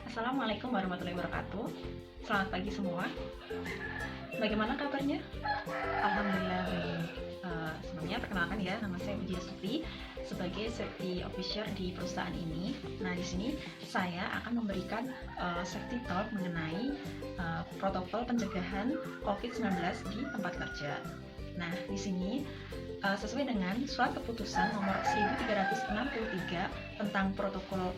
Assalamualaikum warahmatullahi wabarakatuh. Selamat pagi semua. Bagaimana kabarnya? Alhamdulillah baik. Sebelumnya perkenalkan ya, nama saya Puji Astuti sebagai safety officer di perusahaan ini. Nah, di sini saya akan memberikan safety talk mengenai protokol pencegahan COVID-19 di tempat kerja. Nah, di sini sesuai dengan surat keputusan nomor 1363 tentang protokol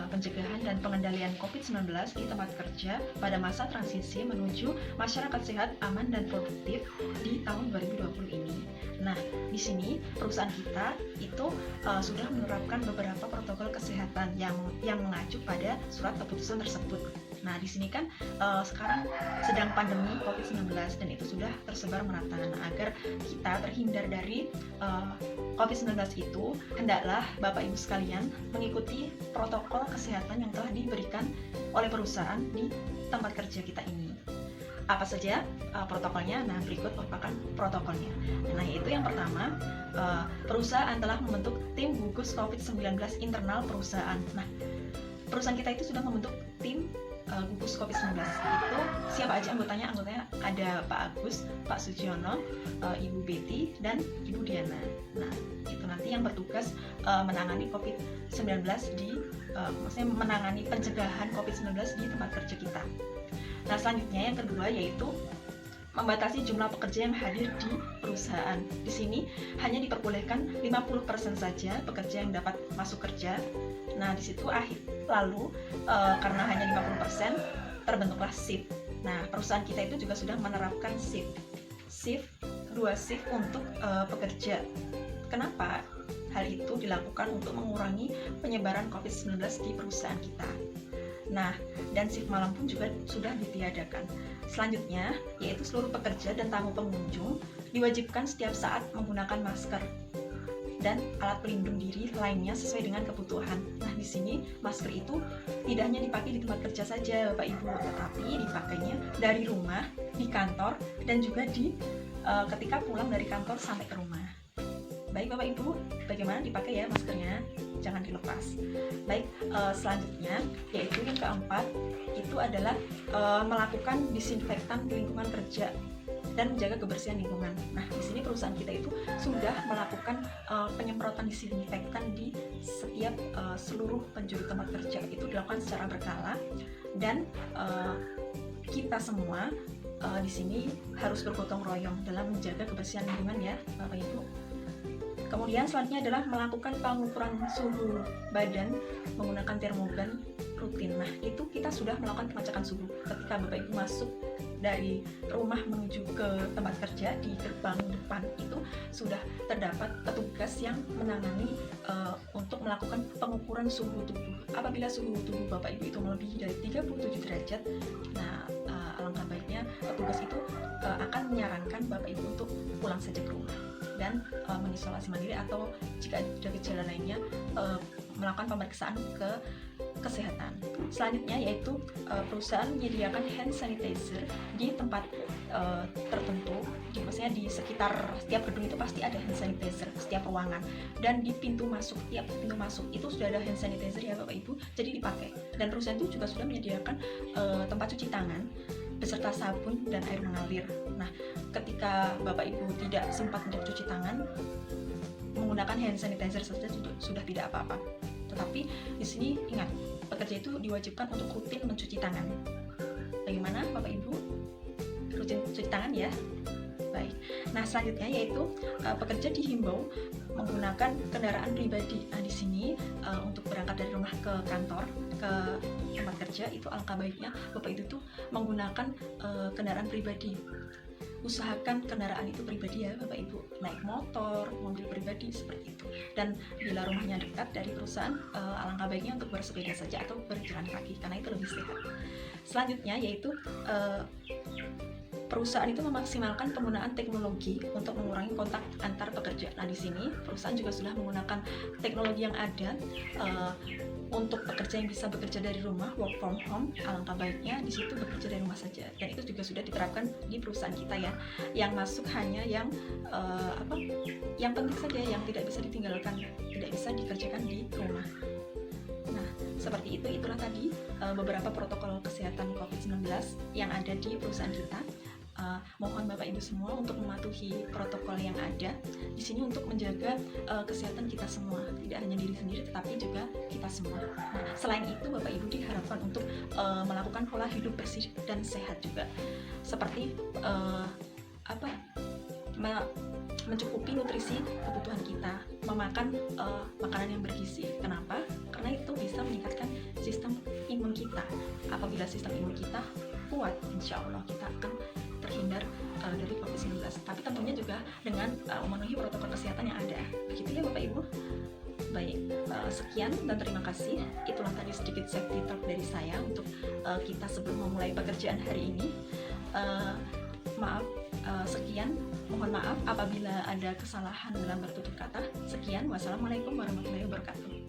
pencegahan dan pengendalian COVID-19 di tempat kerja pada masa transisi menuju masyarakat sehat, aman, dan produktif di tahun 2020 ini. Nah, di sini perusahaan kita itu sudah menerapkan beberapa protokol kesehatan yang mengacu pada surat keputusan tersebut. Nah, di sini kan sekarang sedang pandemi COVID-19 dan itu sudah tersebar merata. Nah, agar kita terhindar dari COVID-19 itu, hendaklah Bapak Ibu sekalian mengikuti protokol kesehatan yang telah diberikan oleh perusahaan di tempat kerja kita ini. Apa saja protokolnya? Nah, berikut merupakan protokolnya. Nah, yaitu yang pertama, perusahaan telah membentuk tim gugus COVID-19 internal perusahaan. Nah, perusahaan kita itu sudah membentuk tim gugus COVID-19. Itu siapa aja anggotanya? Anggotanya ada Pak Agus, Pak Sujiono, Ibu Betty, dan Ibu Diana. Nah, itu nanti yang bertugas menangani COVID-19 maksudnya menangani pencegahan COVID-19 di tempat kerja kita. Nah, selanjutnya yang kedua yaitu membatasi jumlah pekerja yang hadir di perusahaan. Di sini hanya diperbolehkan 50% saja pekerja yang dapat masuk kerja. Nah, di situ lalu karena hanya 50% terbentuklah shift. Nah, perusahaan kita itu juga sudah menerapkan shift 2 shift untuk pekerja. Kenapa? Hal itu dilakukan untuk mengurangi penyebaran COVID-19 di perusahaan kita. Nah, dan shift malam pun juga sudah ditiadakan. Selanjutnya, yaitu seluruh pekerja dan tamu pengunjung diwajibkan setiap saat menggunakan masker dan alat pelindung diri lainnya sesuai dengan kebutuhan. Nah, di sini masker itu tidak hanya dipakai di tempat kerja saja, Bapak Ibu, tetapi dipakainya dari rumah, di kantor, dan juga ketika pulang dari kantor sampai ke rumah. Baik Bapak Ibu, bagaimana dipakai ya maskernya? Jangan dilepas. Baik, selanjutnya yaitu yang keempat itu adalah melakukan disinfektan di lingkungan kerja dan menjaga kebersihan lingkungan. Nah, di sini perusahaan kita itu sudah melakukan penyemprotan disinfektan di setiap seluruh penjuru tempat kerja. Itu dilakukan secara berkala dan kita semua di sini harus bergotong royong dalam menjaga kebersihan lingkungan ya, Bapak Ibu. Kemudian selanjutnya adalah melakukan pengukuran suhu badan menggunakan termogan rutin. Nah, itu kita sudah melakukan pengecekan suhu ketika Bapak Ibu masuk dari rumah menuju ke tempat kerja. Di gerbang depan itu sudah terdapat petugas yang menangani untuk melakukan pengukuran suhu tubuh. Apabila suhu tubuh Bapak Ibu itu melebihi dari 37 derajat, nah alangkah baiknya petugas itu akan menyarankan Bapak Ibu untuk pulang saja ke rumah dan mengisolasi mandiri, atau jika ada gejala lainnya melakukan pemeriksaan ke kesehatan. Selanjutnya yaitu perusahaan menyediakan hand sanitizer di tempat tertentu. Maksudnya di sekitar setiap gedung itu pasti ada hand sanitizer, setiap ruangan, dan di pintu masuk, tiap pintu masuk itu sudah ada hand sanitizer ya Bapak Ibu, jadi dipakai. Dan perusahaan itu juga sudah menyediakan tempat cuci tangan beserta sabun dan air mengalir. Nah, ketika Bapak Ibu tidak sempat untuk cuci tangan, menggunakan hand sanitizer saja sudah tidak apa-apa. Tetapi di sini ingat, pekerja itu diwajibkan untuk rutin mencuci tangan. Bagaimana Bapak Ibu? Rutin cuci tangan ya? Baik. Nah, selanjutnya yaitu pekerja dihimbau menggunakan kendaraan pribadi. Nah, di sini untuk berangkat dari rumah ke kantor, ke tempat kerja, itu alangkah baiknya Bapak Ibu tuh menggunakan kendaraan pribadi. Usahakan kendaraan itu pribadi ya Bapak Ibu, naik motor, mobil pribadi seperti itu. Dan bila rumahnya dekat dari perusahaan, alangkah baiknya untuk bersepeda saja atau berjalan kaki karena itu lebih sehat. Selanjutnya yaitu perusahaan itu memaksimalkan penggunaan teknologi untuk mengurangi kontak antar pekerja. Nah, di sini perusahaan juga sudah menggunakan teknologi yang ada untuk pekerja yang bisa bekerja dari rumah, work from home. Alangkah baiknya di situ bekerja dari rumah saja. Dan itu juga sudah diterapkan di perusahaan kita ya. Yang masuk hanya yang penting saja, yang tidak bisa ditinggalkan, tidak bisa dikerjakan di rumah. Nah, Seperti itu, itulah tadi beberapa protokol kesehatan COVID-19 yang ada di perusahaan kita. Mohon Bapak Ibu semua untuk mematuhi protokol yang ada di sini untuk menjaga kesehatan kita semua, tidak hanya diri sendiri tetapi juga kita semua. Nah, selain itu Bapak Ibu diharapkan untuk melakukan pola hidup bersih dan sehat juga, seperti mencukupi nutrisi kebutuhan kita, memakan makanan yang bergizi. Kenapa? Karena itu bisa meningkatkan sistem imun kita. Apabila sistem imun kita kuat, insya Allah kita akan terhindar dari COVID-19. Tapi tentunya juga dengan memenuhi protokol kesehatan yang ada. Begitu ya Bapak Ibu. Baik, sekian dan terima kasih. Itulah tadi sedikit safety talk dari saya untuk kita sebelum memulai pekerjaan hari ini. Sekian, mohon maaf apabila ada kesalahan dalam bertutur kata. Sekian, wassalamualaikum warahmatullahi wabarakatuh.